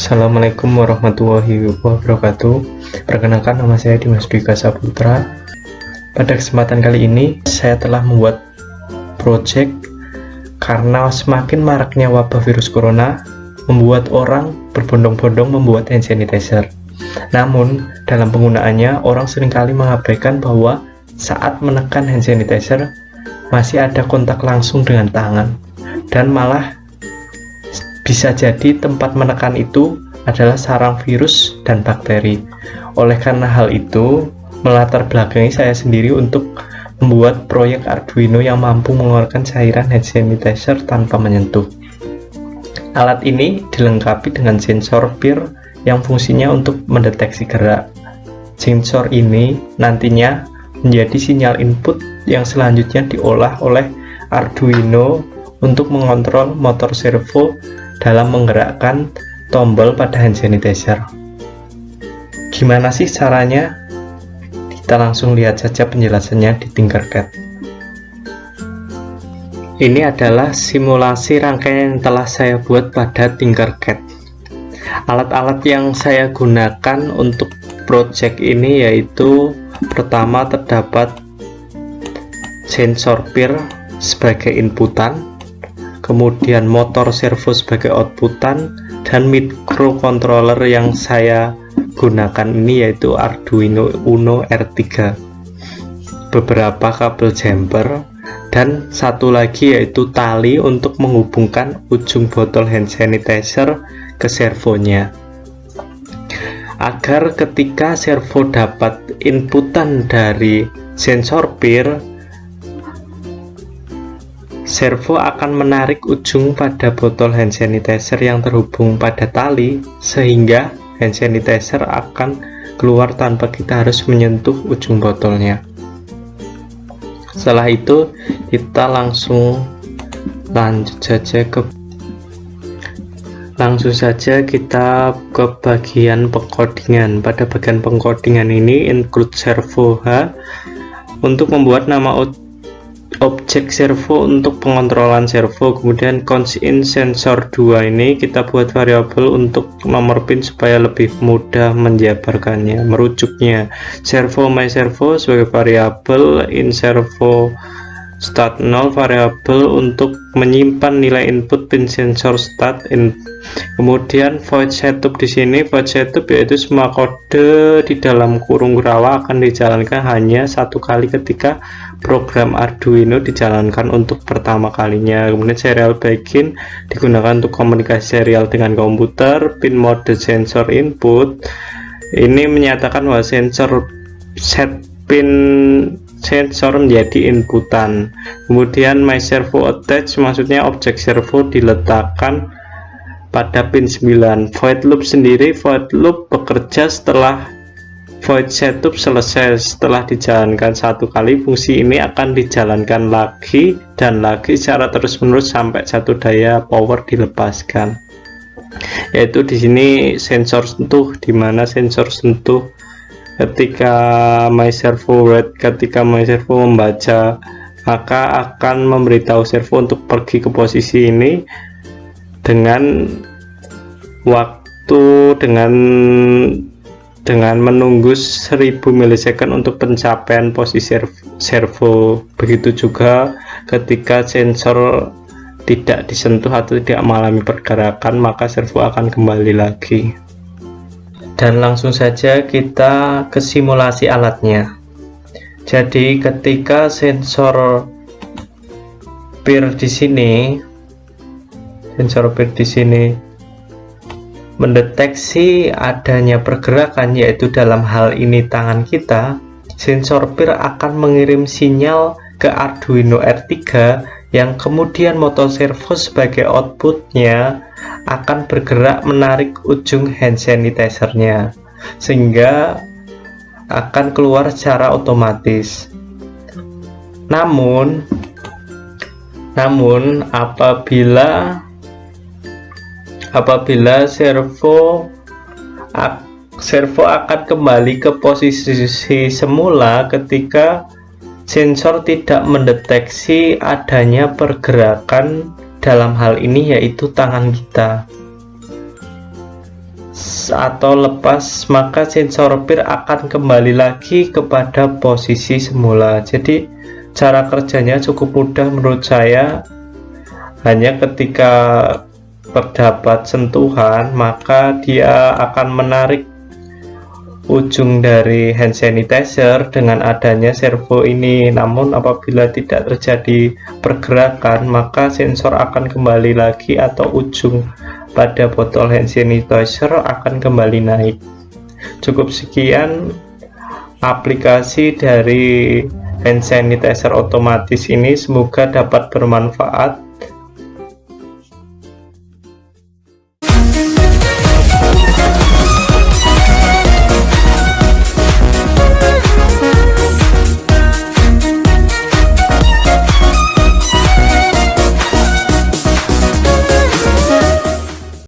Assalamualaikum warahmatullahi wabarakatuh. Perkenalkan, nama saya Dimas Dwi Saputra. Pada kesempatan kali ini saya telah membuat project karena semakin maraknya wabah virus corona membuat orang berbondong-bondong membuat hand sanitizer. Namun dalam penggunaannya orang seringkali mengabaikan bahwa saat menekan hand sanitizer masih ada kontak langsung dengan tangan, dan malah bisa jadi tempat menekan itu adalah sarang virus dan bakteri. Oleh karena hal itu, melatar belakangi saya sendiri untuk membuat proyek Arduino yang mampu mengeluarkan cairan hand sanitizer tanpa menyentuh. Alat ini dilengkapi dengan sensor PIR yang fungsinya untuk mendeteksi gerak. Sensor ini nantinya menjadi sinyal input yang selanjutnya diolah oleh Arduino untuk mengontrol motor servo dalam menggerakkan tombol pada hand sanitizer. Gimana sih caranya? Kita langsung lihat saja penjelasannya di Tinkercad. Ini adalah simulasi rangkaian yang telah saya buat pada Tinkercad. Alat-alat yang saya gunakan untuk project ini yaitu pertama terdapat sensor PIR sebagai inputan, kemudian motor servo sebagai outputan, dan microcontroller yang saya gunakan ini yaitu Arduino Uno R3, beberapa kabel jumper, dan satu lagi yaitu tali untuk menghubungkan ujung botol hand sanitizer ke servonya, agar ketika servo dapat inputan dari sensor PIR, servo akan menarik ujung pada botol hand sanitizer yang terhubung pada tali, sehingga hand sanitizer akan keluar tanpa kita harus menyentuh ujung botolnya. Setelah itu kita langsung saja kita ke bagian pengkodingan. Pada bagian pengkodingan ini include servo H untuk membuat nama objek servo untuk pengontrolan servo, kemudian const-in sensor 2 ini kita buat variabel untuk nomor pin supaya lebih mudah menjabarkannya, merujuknya. Servo my servo sebagai variabel, in servo start 0 variabel untuk menyimpan nilai input pin sensor start in. Kemudian void setup di sini, void setup yaitu semua kode di dalam kurung rawa akan dijalankan hanya satu kali ketika program Arduino dijalankan untuk pertama kalinya. Kemudian serial begin digunakan untuk komunikasi serial dengan komputer. Pin mode sensor input ini menyatakan bahwa sensor set pin sensor menjadi inputan. Kemudian my servo attach maksudnya objek servo diletakkan pada pin 9. Void loop sendiri, void loop bekerja setelah void setup selesai. Setelah dijalankan satu kali, fungsi ini akan dijalankan lagi dan lagi secara terus-menerus sampai satu daya power dilepaskan. Yaitu di sini sensor sentuh, di mana sensor sentuh ketika my servo read, ketika my servo membaca, maka akan memberitahu servo untuk pergi ke posisi ini dengan waktu dengan menunggu 1000 milisecond untuk pencapaian posisi servo. Begitu juga ketika sensor tidak disentuh atau tidak mengalami pergerakan, maka servo akan kembali lagi. Dan langsung saja kita ke simulasi alatnya. Jadi ketika sensor PIR di sini mendeteksi adanya pergerakan, yaitu dalam hal ini tangan kita, sensor PIR akan mengirim sinyal ke Arduino R3 yang kemudian motor servo sebagai outputnya akan bergerak menarik ujung hand sanitizer-nya, sehingga akan keluar secara otomatis. Namun apabila servo akan kembali ke posisi semula ketika sensor tidak mendeteksi adanya pergerakan dalam hal ini yaitu tangan kita. atau lepas, maka sensor peer akan kembali lagi kepada posisi semula. Jadi cara kerjanya cukup mudah menurut saya. Hanya ketika terdapat sentuhan, maka dia akan menarik ujung dari hand sanitizer dengan adanya servo ini. Namun apabila tidak terjadi pergerakan, maka sensor akan kembali lagi atau ujung pada botol hand sanitizer akan kembali naik. Cukup sekian aplikasi dari hand sanitizer otomatis ini, semoga dapat bermanfaat.